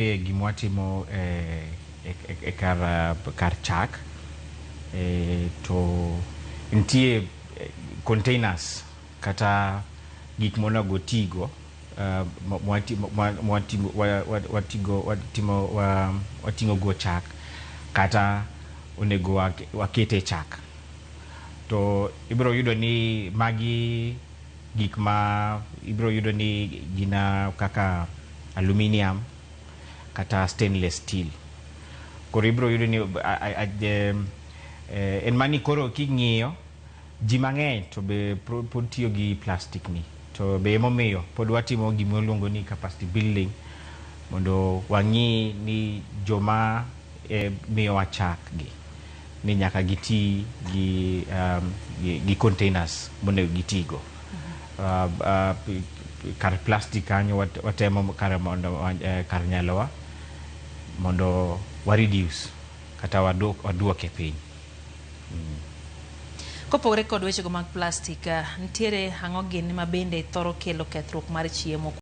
Gimwatimo kar chak to nitie containers kata gik monego tigo wating'o go chak kata onego wakete chak. To ibiro yudo ni magi gik ma ibiro yudo ni gina kaka aluminium kata stainless steel. Koro ibiro yudo ni en mani koro king'iyo ji mang'eny to be pod tiyo gi plastic ni, to be emomiyo pod watimo gimiluongo ni capacity building mondo wang'i ni joma miyowa chak gi ni nyaka giti gi containers monego gitigo. Kar plastic kanyo watemo kar nyalowa mondo wa reduce kata waduoke piny. Kopogore kod weche go mag plastic, nitiere ang'o gini ma bende thoro kelo kethruok mar chiemo?